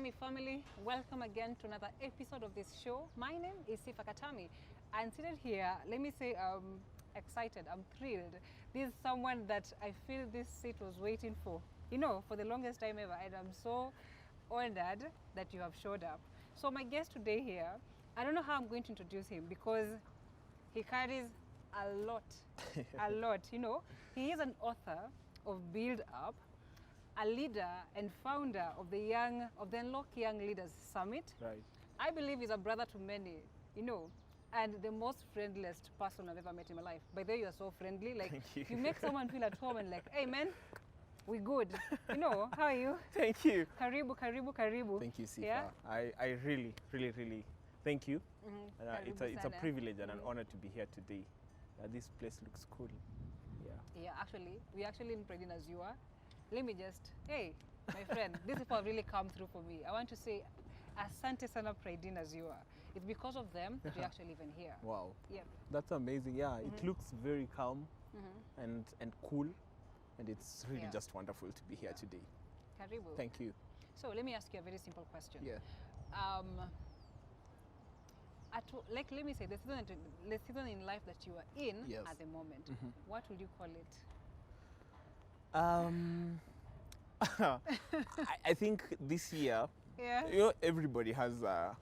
Katami family, welcome again to another episode of this show. My name is Sifa Katami, and seated here, let me say I'm excited, I'm thrilled. This is someone that I feel this seat was waiting for, for the longest time ever, and I'm so honored that you have showed up. So my guest today here, I don't know how I'm going to introduce him because he carries a lot, He is an author of Build Up, a leader and founder of the Unlock Young Leaders Summit. Right. I believe he's a brother to many, and the most friendliest person I've ever met in my life. By the way, you're so friendly. Like, you make someone feel at home and like, hey man, we good. How are you? Thank you. Karibu, karibu, karibu. Thank you, Sifa. Yeah? I really thank you. Mm-hmm. It's a privilege and an honor to be here today. This place looks cool. Yeah, actually, we actually in Predin as you are. Let me just, hey, my friend, this people have really come through for me. I want to say, asante sana Predin as you are. It's because of them that we're actually even here. Wow. Yep. That's amazing. Yeah, it looks very calm and cool, and it's really just wonderful to be here today. Karibu. Thank you. So let me ask you a very simple question. Yeah. Let me say, the season in life that you are in at the moment, what would you call it? I think this year, yeah, everybody has a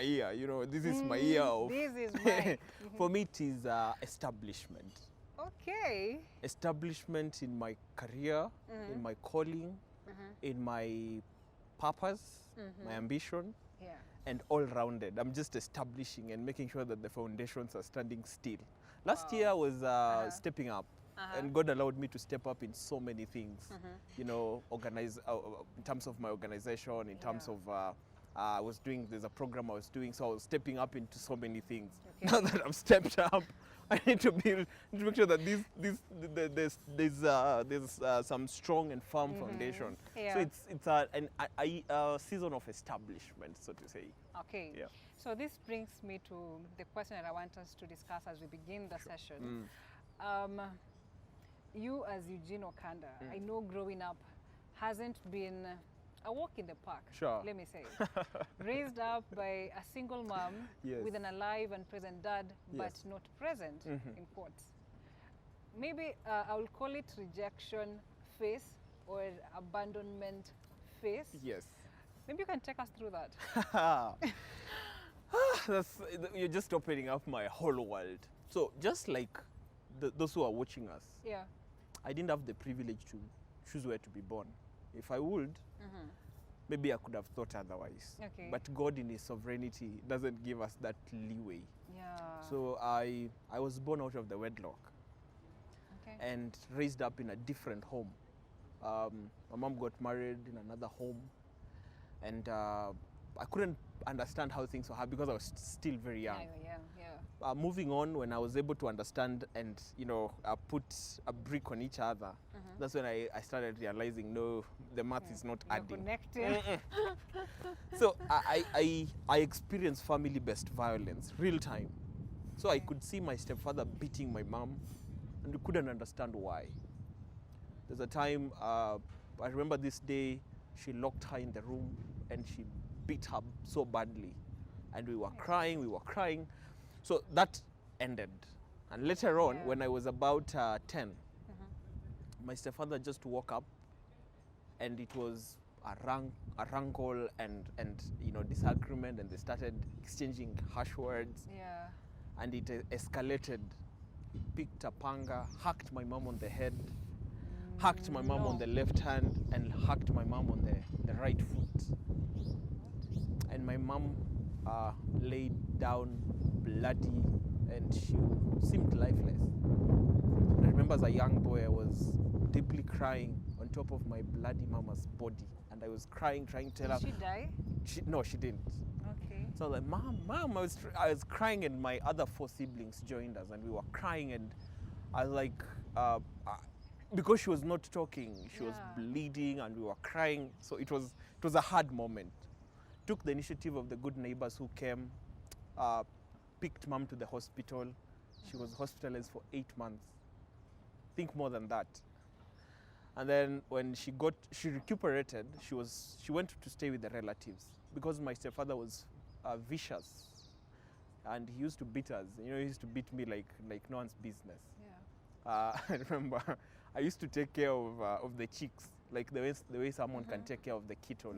year. This is my year of. This is mine. For me, it is establishment. Okay. Establishment in my career, in my calling, in my purpose, my ambition. Yeah. And all-rounded. I'm just establishing and making sure that the foundations are standing still. Last year was stepping up, and God allowed me to step up in so many things. Organize in terms of my organization, in terms of there's a program I was doing, so I was stepping up into so many things. Okay. Now that I've stepped up, I need to make sure that there's some strong and firm foundation. Yeah. So it's a season of establishment, so to say. Okay. Yeah. So this brings me to the question that I want us to discuss as we begin the session. You as Eugene Okanda, I know growing up hasn't been a walk in the park, sure. Let me say. Raised up by a single mom with an alive and present dad, but not present, in quotes. Maybe I will call it rejection phase or abandonment phase. Yes. Maybe you can take us through that. You're just opening up my whole world. So just like those who are watching us, I didn't have the privilege to choose where to be born. If I would, maybe I could have thought otherwise. Okay. But God in His sovereignty doesn't give us that leeway. Yeah. So I was born out of the wedlock and raised up in a different home. My mom got married in another home, and I couldn't understand how things were happening because I was still very young. Moving on, when I was able to understand and put a brick on each other, that's when I started realizing, no, the math is not adding. Connected. So I experienced family-based violence, real time. So I could see my stepfather beating my mom, and we couldn't understand why. There's a time, I remember this day, she locked her in the room and she beat her so badly. And we were crying. So that ended. And later on, when I was about 10, my stepfather just woke up, and it was a wrangle and disagreement, and they started exchanging harsh words. Yeah. And it escalated. He picked a panga, hacked my mom on the head, hacked my mom on the left hand, and hacked my mom on the right foot. And my mom laid down bloody, and she seemed lifeless. And I remember as a young boy, I was deeply crying on top of my bloody mama's body, and I was crying, trying to tell her. Did she die? No, she didn't. Okay. So I was like, Mom, I was crying, and my other 4 siblings joined us, and we were crying, and I was like, because she was not talking, she was bleeding, and we were crying. So it was a hard moment. Took the initiative of the good neighbors who came, picked mom to the hospital. She was hospitalized for 8 months. Think more than that. And then when she recuperated, she went to stay with the relatives because my stepfather was vicious, and he used to beat us. You know, he used to beat me like no one's business. Yeah. I remember I used to take care of the chicks, like the way someone can take care of the cattle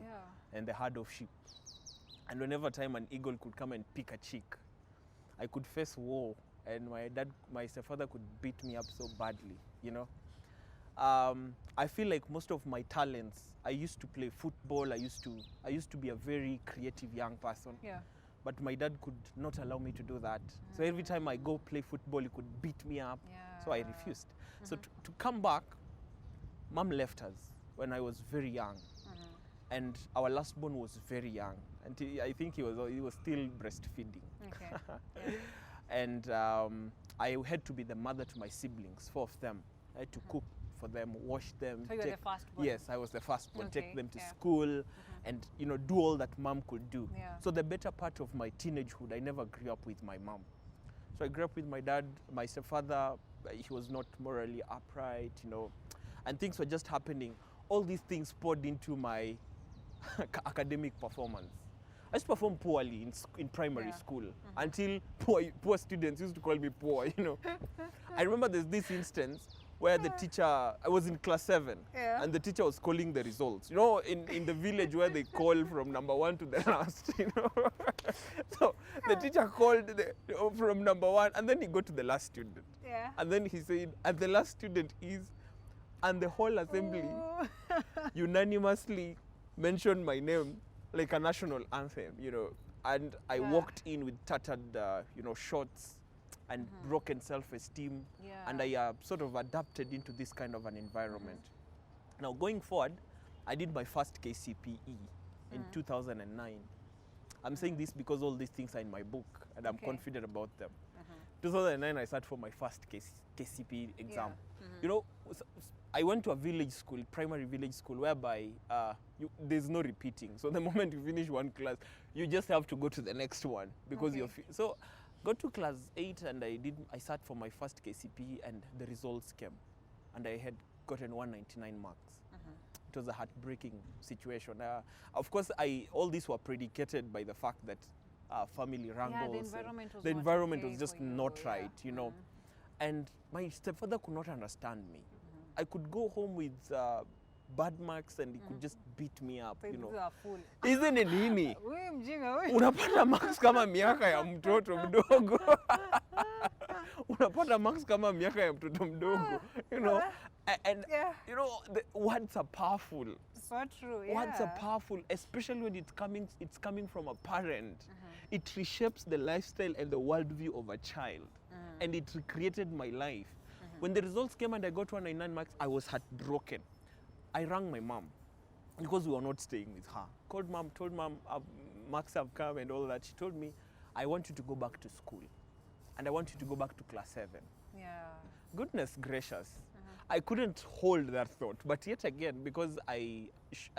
and the herd of sheep. And whenever time an eagle could come and pick a chick, I could face war, and my stepfather could beat me up so badly, you know. I feel like most of my talents, I used to play football, I used to be a very creative young person. Yeah. But my dad could not allow me to do that. So every time I go play football, he could beat me up. Yeah. So I refused. So to come back, mom left us when I was very young. And our last born was very young. And I think he was still breastfeeding. Okay. Yeah. And I had to be the mother to my siblings, 4 of them. I had to cook for them, wash them. So you were the first one? Yes, I was the first one. Okay, Take them to school and, you know, do all that mom could do. Yeah. So the better part of my teenagehood, I never grew up with my mom. So I grew up with my dad, my stepfather. He was not morally upright, you know, and things were just happening. All these things poured into my academic performance. I used to perform poorly in primary school until poor students used to call me poor, you know. I remember there's this instance where the teacher, I was in class 7, and the teacher was calling the results. You know, in the village where they call from number 1 to the last, you know. So the teacher called from number 1, and then he got to the last student. Yeah. And then he said, and the last student is, and the whole assembly unanimously mentioned my name like a national anthem, you know. And I walked in with tattered, you know, shorts and broken self-esteem. Yeah. And I sort of adapted into this kind of an environment. Now, going forward, I did my first KCPE in 2009. I'm saying this because all these things are in my book, and I'm confident about them. 2009, I sat for my first KCPE exam. You know, I went to a village school, primary village school, whereby there's no repeating. So the moment you finish one class, you just have to go to the next one because you're so. Got to class 8 and I sat for my first KCPE, and the results came, and I had gotten 199 marks. It was a heartbreaking situation. Of course, all these were predicated by the fact that family wrangles. The environment was just not right, you know. And my stepfather could not understand me. I could go home with bad marks and he could just beat me up, you know. Isn't it nini? Unapata marks kama miaka ya mtoto mdogo. Unapata marks kama miaka ya mtoto mdogo, you know. And you know, the words are powerful. So true, yeah. Words are powerful, especially when it's coming from a parent. It reshapes the lifestyle and the worldview of a child. And it recreated my life. When the results came and I got 199 marks, I was heartbroken. I rang my mom because we were not staying with her. Called mom, told mom, marks have come and all that. She told me, I want you to go back to school. And I want you to go back to class 7. Yeah. Goodness gracious. I couldn't hold that thought. But yet again, because I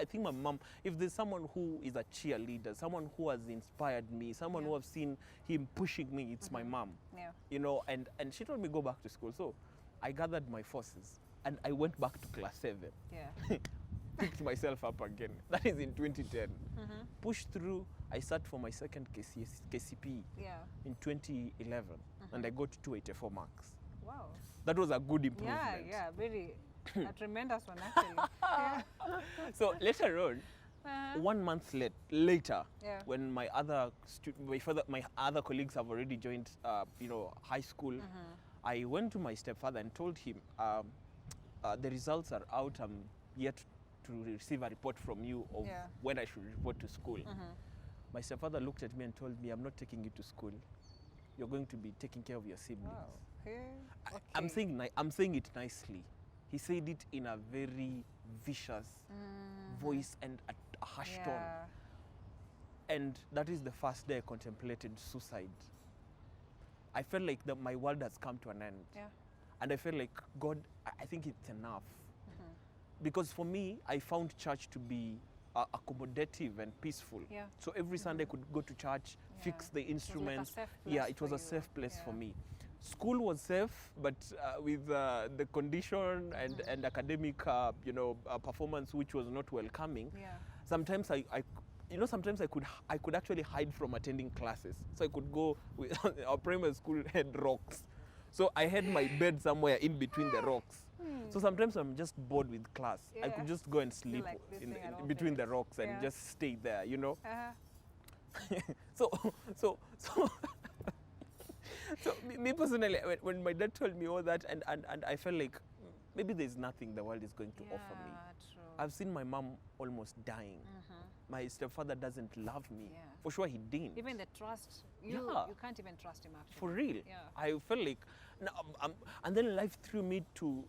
think my mom, if there's someone who is a cheerleader, someone who has inspired me, someone who have seen him pushing me, it's my mom. Yeah. You know, and she told me go back to school. So I gathered my forces and I went back to class 7. Yeah. Picked myself up again. That is in 2010. Pushed through. I sat for my second KCPE in 2011 and I got 284 marks. Wow. That was a good improvement. Yeah, very a tremendous one actually. So later on, 1 month later, when my other colleagues have already joined, you know, high school, I went to my stepfather and told him, the results are out. I'm yet to receive a report from you of when I should report to school. My stepfather looked at me and told me, I'm not taking you to school. You're going to be taking care of your siblings. Wow. Okay. I'm saying it nicely. He said it in a very vicious voice and a harsh tone. And that is the first day I contemplated suicide. I felt like my world has come to an end. Yeah. And I felt like, God, I think it's enough. Because for me, I found church to be accommodative and peaceful. Yeah. So every Sunday I could go to church, fix the instruments. It was like a safe place it was a safe place for me. School was safe, but with the condition and academic, performance, which was not welcoming. Yeah. Sometimes sometimes I could actually hide from attending classes. So I could go with our primary school had rocks. So I had my bed somewhere in between the rocks. So sometimes I'm just bored with class. I could just go and sleep like this in thing at all between the times. rocks and Yeah. just stay there, Uh-huh. so me personally, when my dad told me all that, and I felt like maybe there's nothing the world is going to offer me. True. I've seen my mom almost dying. My stepfather doesn't love me. Yeah. For sure he didn't. Even the trust, you can't even trust him actually. For real. Yeah. I felt like, and then life threw me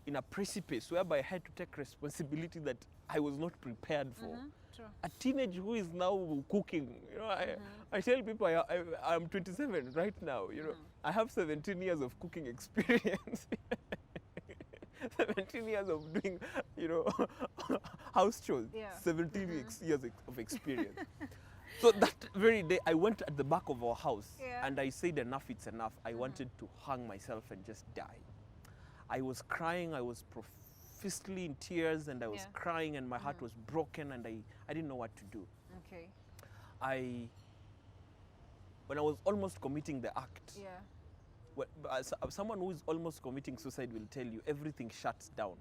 in a precipice whereby I had to take responsibility that I was not prepared for. True. A teenage who is now cooking, I tell people I'm 27 right now, I have 17 years of cooking experience. 17 years of doing, house chores. Yeah. 17 years of experience. So that very day, I went at the back of our house and I said, enough, it's enough. I wanted to hang myself and just die. I was crying, I was profusely in tears, and I was crying, and my heart was broken, and I didn't know what to do. Okay. When I was almost committing the act, Yeah. someone who is almost committing suicide will tell you everything shuts down.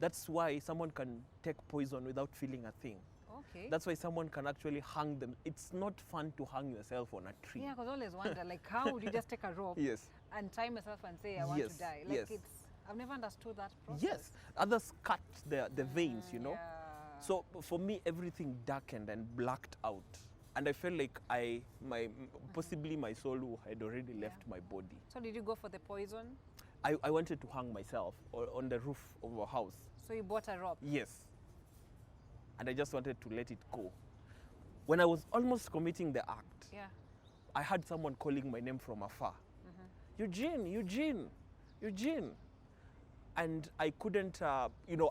That's why someone can take poison without feeling a thing. Okay. That's why someone can actually hang them. It's not fun to hang yourself on a tree. Yeah, because I always wonder, like, how would you just take a rope Yes. and tie myself and say, I want Yes, to die? Like, yes. I've never understood that process. Yes. Others cut the veins, Yeah. So for me, everything darkened and blacked out. And I felt like possibly my soul had already left my body. So did you go for the poison? I wanted to hang myself on the roof of our house. So you bought a rope? Yes. And I just wanted to let it go. When I was almost committing the act, I had someone calling my name from afar. Eugene, Eugene, Eugene. And I couldn't,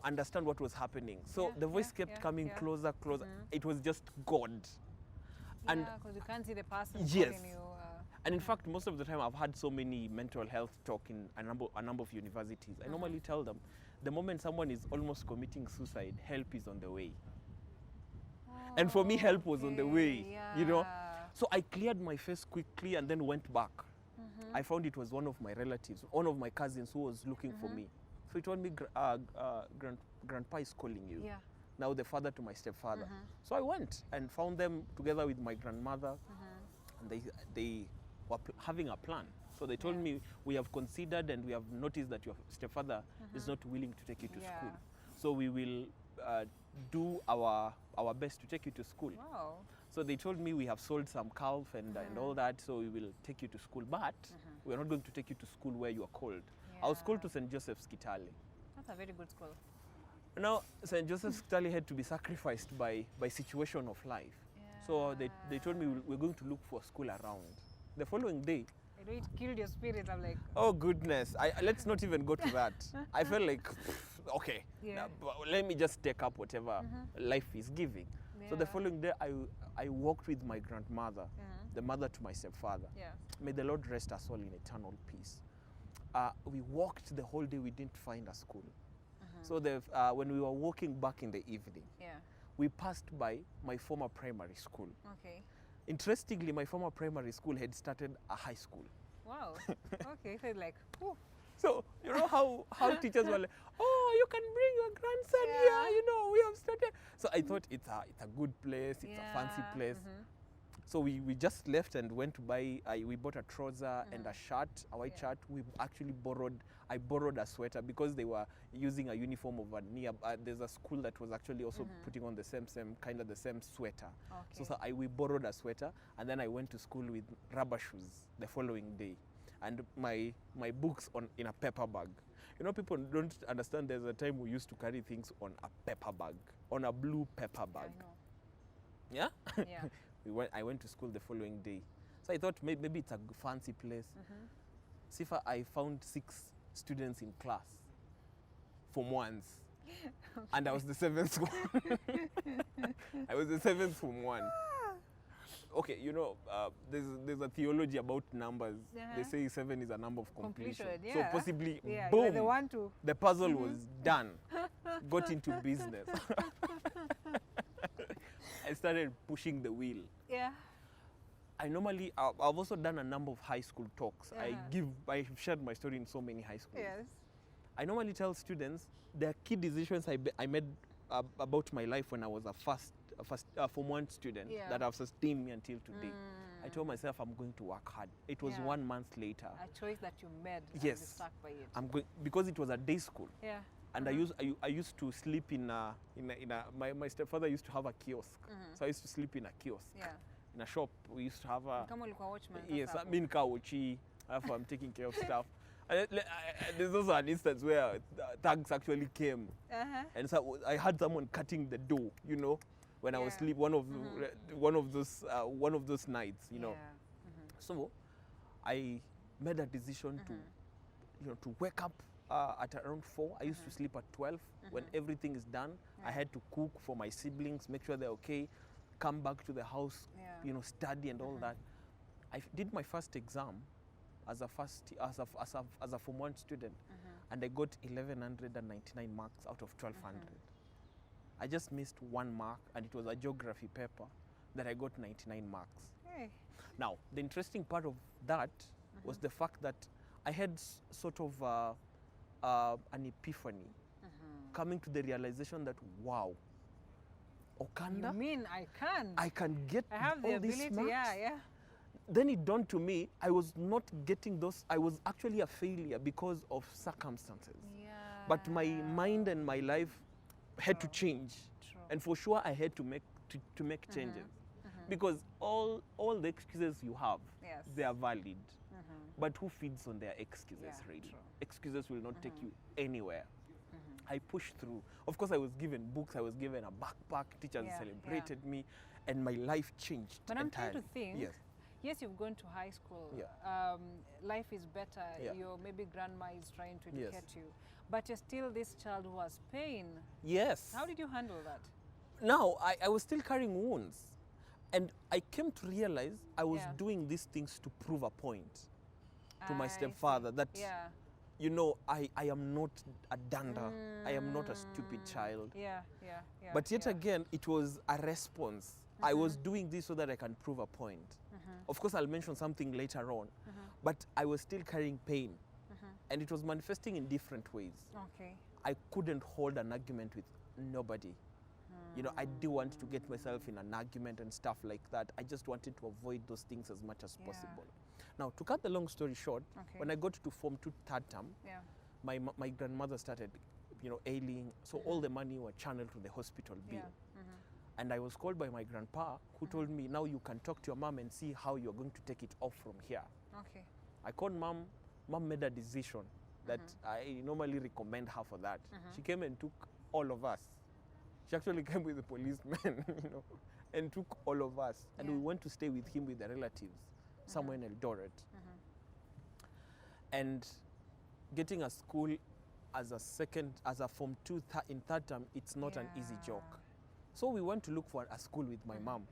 understand what was happening. So the voice kept coming closer, closer. It was just God. Yeah, because you can't see the person Yes. calling you. And in fact, most of the time I've had so many mental health talk in a number of universities. I normally tell them, the moment someone is almost committing suicide, help is on the way. And for me, help was on the way, So I cleared my face quickly and then went back. I found it was one of my relatives, one of my cousins who was looking for me. So he told me, Grandpa is calling you. Yeah. Now the father to my stepfather. So I went and found them together with my grandmother. And they were having a plan. So they told me, we have considered and we have noticed that your stepfather is not willing to take you to school. So we will do our best to take you to school. Wow. So they told me, we have sold some calf and all that, so we will take you to school. But we are not going to take you to school where you are called. I was called to St. Joseph's Kitale. That's a very good school. Now, St. Joseph's Kitale had to be sacrificed by situation of life. So they told me, we're going to look for a school around. The following day, It killed your spirit. I'm like, oh goodness, let's not even go to that. I felt like, okay, let me just take up whatever life is giving. So the following day, I walked with my grandmother, the mother to my stepfather. May the Lord rest her soul in eternal peace. We walked the whole day, we didn't find a school. So when we were walking back in the evening, we passed by my former primary school. Okay. Interestingly, my former primary school had started a high school. Wow. Okay. So like, whew. So you know how teachers were like, oh, you can bring your grandson here. We have started. So I thought it's a good place. It's a fancy place. So we just left and went to buy. We bought a trouser and a shirt, a white shirt. I borrowed a sweater because they were using a uniform of there's a school that was actually also putting on the same sweater. Okay. So we borrowed a sweater, and then I went to school with rubber shoes the following day, and my books in a paper bag. People don't understand. There's a time we used to carry things on a paper bag, on a blue paper bag. I know. Yeah. Yeah. I went to school the following day. So I thought maybe it's a fancy place. Sifa, I found 6 students in class, Form 1s. And I was the 7th one. I was the 7th Form 1. okay, you know, there's a theology about numbers. They say 7 is a number of completion. Yeah. So possibly, yeah, boom, you're the one to. the puzzle was done. Got into business. I started pushing the wheel. Yeah. I've also done a number of high school talks. I've shared my story in so many high schools. Yes. I normally tell students the key decisions I made about my life when I was a first Form 1 student that have sustained me until today. I told myself I'm going to work hard. It was 1 month later. A choice that you made. Yes. And you stuck by it. I'm going because it was a day school. Yeah. And I used to sleep my stepfather used to have a kiosk. So I used to sleep in a kiosk. Yeah. In a shop, we used to have a... Kama ulikuwa watchman. Yes, I mean, I'm taking care of stuff. There's also an instance where thugs actually came. And so I had someone cutting the door, you know, when I was asleep, one of those nights, you know. So I made a decision to wake up at around 4. I used to sleep at 12. When everything is done, I had to cook for my siblings, make sure they're okay, come back to the house, you know, study and all that. I did my first exam as a Form 1 student, and I got 1199 marks out of 1200. I just missed 1 mark, and it was a geography paper that I got 99 marks. Hey. Now, the interesting part of that was the fact that I had sort of an epiphany, coming to the realization that, wow, Okanda, You mean I can? I can get I have the all these ability, marks. yeah. Then it dawned to me, I was not getting those, I was actually a failure because of circumstances. Yeah. But my mind and my life had to change. True. And for sure I had to make changes. Because all the excuses you have, they are valid. But who feeds on their excuses, really? True. Excuses will not take you anywhere. I pushed through. Of course, I was given books, I was given a backpack, teachers celebrated me, and my life changed But I'm entirely. trying to think, Yes. you've gone to high school, Yeah. Life is better, Yeah. your maybe grandma is trying to Yes. educate you, but you're still this child who has pain. Yes. How did you handle that? Now, I was still carrying wounds. And I came to realize I was doing these things to prove a point to my stepfather that, you know, I am not a dunder. I am not a stupid child. Yeah. But yet again, it was a response. I was doing this so that I can prove a point. Of course, I'll mention something later on. But I was still carrying pain. And it was manifesting in different ways. Okay. I couldn't hold an argument with nobody. You know, I didn't want to get myself in an argument and stuff like that. I just wanted to avoid those things as much as possible. Now, to cut the long story short, when I got to Form 2 third term, my grandmother started, you know, ailing. So all the money were channeled to the hospital bill. And I was called by my grandpa, who told me, now you can talk to your mom and see how you're going to take it off from here. Okay. I called mom. Mom made a decision that I normally recommend her for that. She came and took all of us. She actually came with the policeman, you know, and took all of us. And we went to stay with him with the relatives somewhere in Eldoret. And getting a school as a Form 2 in third term, it's not an easy joke. So we went to look for a school with my mom.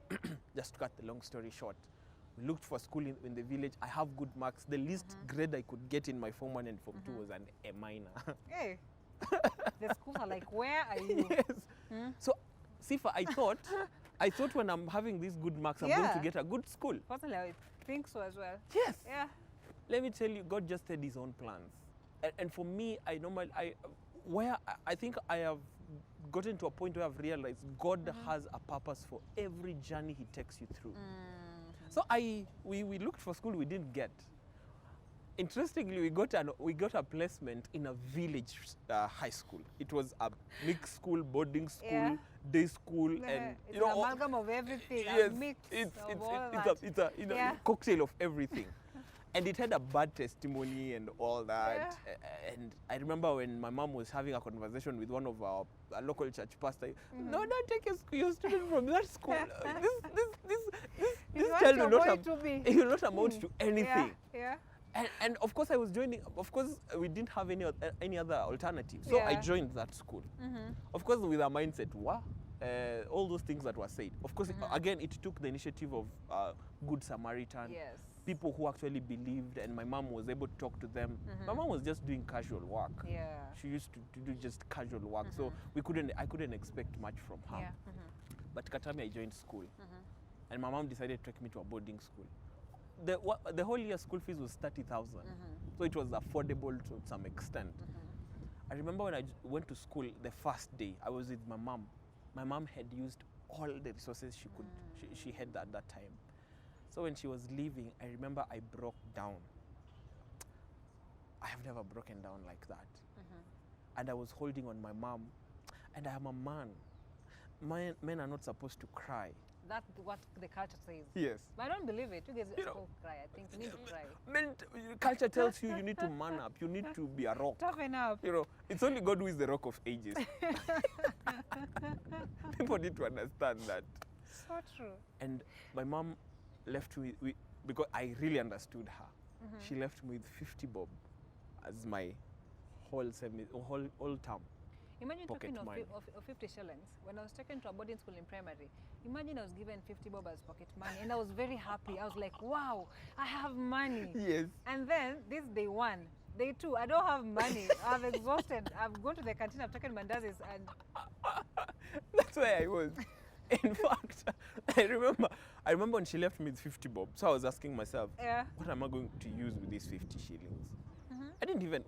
Just to cut the long story short. We looked for a school in the village. I have good marks. The least grade I could get in my Form 1 and Form 2 was an A minor. Hey. The schools are like, where are you? Yes. So, Sifa, I thought when I'm having these good marks, I'm going to get a good school. Personally, I think so as well. Yes. Yeah. Let me tell you, God just had his own plans. And for me, I think I have gotten to a point where I've realized God has a purpose for every journey he takes you through. So we looked for school we didn't get. Interestingly, we got a placement in a village high school. It was a mixed school, boarding school, day school, and it's an amalgam of everything. Yes, a mix it's of a cocktail of everything. And it had a bad testimony and all that. And I remember when my mom was having a conversation with one of our local church pastor, no, don't take your student from that school. This child will not amount to anything. Yeah. And of course I was joining, of course we didn't have any other alternative. So I joined that school. Of course with a mindset, wow, all those things that were said. Of course, again, it took the initiative of Good Samaritan. Yes. People who actually believed, and my mom was able to talk to them. My mom was just doing casual work. Yeah. She used to do just casual work, so I couldn't expect much from her. Yeah. But Katami, I joined school, and my mom decided to take me to a boarding school. The whole year school fees was 30,000, so it was affordable to some extent. I remember when I went to school the first day, I was with my mom. My mom had used all the resources she could, she had at that time. So when she was leaving, I remember I broke down. I have never broken down like that. And I was holding on my mom, and I am a man. Men are not supposed to cry. That's what the culture says. Yes. But I don't believe it. You guys You know, all cry. I think you need to cry. Men, culture tells you need to man up. You need to be a rock. Toughen up. You know, it's only God who is the rock of ages. People need to understand that. So true. And my mom left me with, because I really understood her. She left me with 50 bob as my whole term. Imagine Pocket talking money. of 50 shillings. When I was taken to a boarding school in primary, imagine I was given 50 bob as pocket money, and I was very happy. I was like, wow, I have money. Yes. And then this day one, day two, I don't have money. I'm exhausted. I've gone to the canteen, I've taken mandazis, and That's where I was. In fact, I remember when she left me with 50 bob. So I was asking myself, yeah. what am I going to use with these 50 shillings?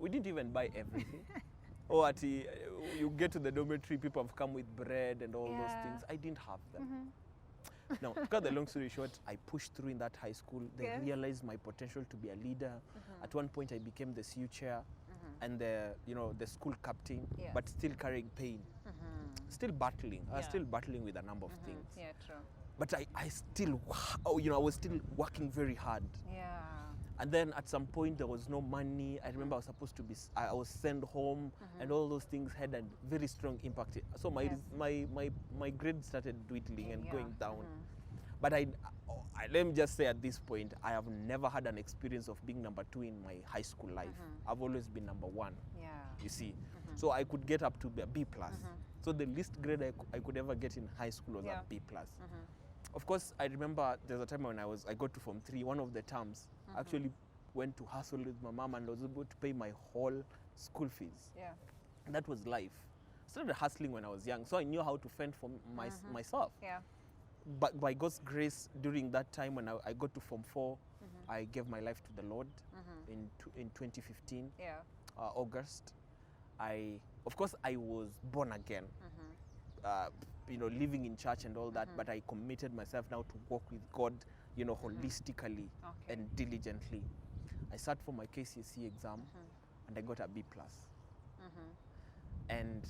We didn't even buy everything. Or you get to the dormitory, people have come with bread and all those things. I didn't have them. Now, to cut the long story short, I pushed through in that high school. They realized my potential to be a leader. At one point, I became the CU chair and the school captain, but still carrying pain, still battling. I was still battling with a number of things. Yeah, true. But I still, I was still working very hard. Yeah. And then at some point there was no money. I remember I was sent home, and all those things had a very strong impact. So my grades started dwindling and going down. But let me just say at this point, I have never had an experience of being number 2 in my high school life. I've always been number 1. Yeah. You see, so I could get up to a B plus. So the least grade I could ever get in high school was a B plus. Of course, I remember there's a time when I got to Form 3, one of the terms, I actually went to hustle with my mom and was able to pay my whole school fees. Yeah. And that was life. I started hustling when I was young, so I knew how to fend for myself. Yeah. But by God's grace, during that time when I got to Form 4, I gave my life to the Lord in 2015, August. Of course, I was born again. Living in church and all that, but I committed myself now to walk with God, holistically and diligently. I sat for my KCSE exam and I got a B plus. And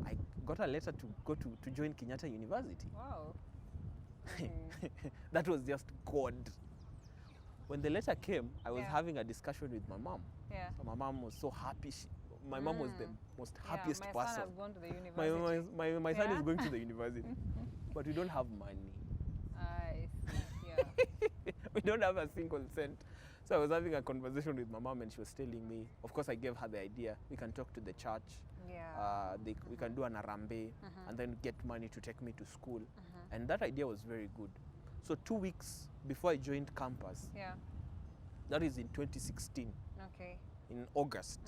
I got a letter to go to join Kenyatta University. Wow. That was just God. When the letter came, I was having a discussion with my mom. Yeah. So my mom was so happy. My mom was the most happiest my person. son has gone to the university. My son is going to the university, but we don't have money. I see. Yeah. We don't have a single cent. So I was having a conversation with my mom, and she was telling me, of course I gave her the idea, we can talk to the church, we can do an arambe, and then get money to take me to school. And that idea was very good. So 2 weeks before I joined campus, that is in 2016, in August,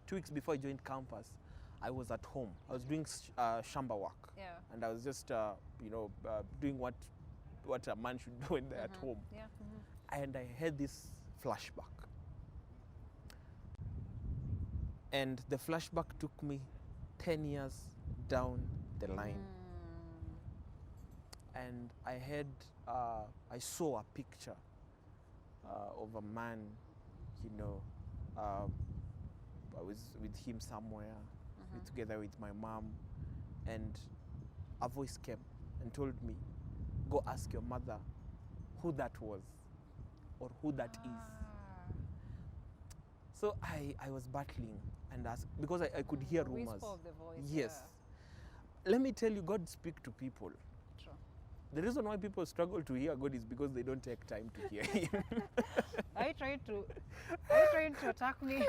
2 weeks before I joined campus, I was at home. I was doing shamba work, and I was just doing what a man should do when they're at home. And I had this flashback, and the flashback took me 10 years down the line, and I saw a picture of a man, I was with him somewhere, together with my mom, and a voice came and told me, go ask your mother who that was or who that is. So I was battling and asked, because I could hear rumors. Whisper of the voice. Yes. Let me tell you, God speaks to people. True. The reason why people struggle to hear God is because they don't take time to hear Him. Are you trying to attack me?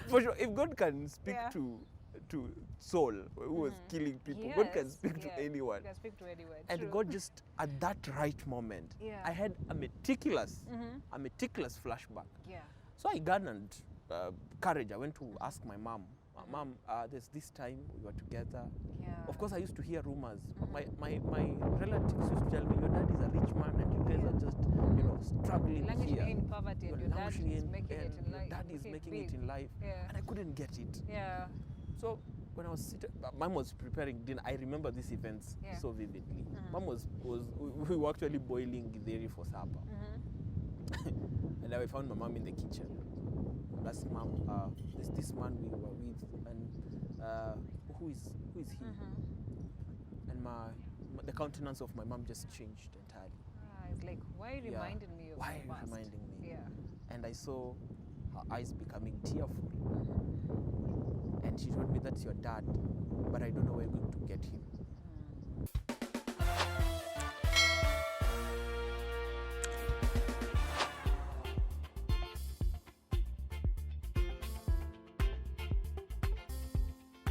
For sure, if God can speak to to Saul, who was killing people. God can speak to anyone. He can speak to anyone. And True. God just, at that right moment, I had a meticulous flashback. Yeah. So I garnered courage. I went to ask my mom, Mom, there's this time we were together. Yeah. Of course, I used to hear rumors. My relatives used to tell me, your dad is a rich man and you guys are just, you know, struggling Languishing here. in poverty and your dad is making it in life. Your dad is making it in life. Yeah. And I couldn't get it. Yeah. So when I was sitting, Mom was preparing dinner. I remember these events so vividly. Mom we were actually boiling githeri for supper. And I found my mom in the kitchen. That's Mom, there's this man we were with, and who is he? And the countenance of my mom just changed entirely. It's like, why are you reminding me of why the are you past? reminding me? Yeah. And I saw her eyes becoming tearful. And she told me, that's your dad, but I don't know where you're going to get him.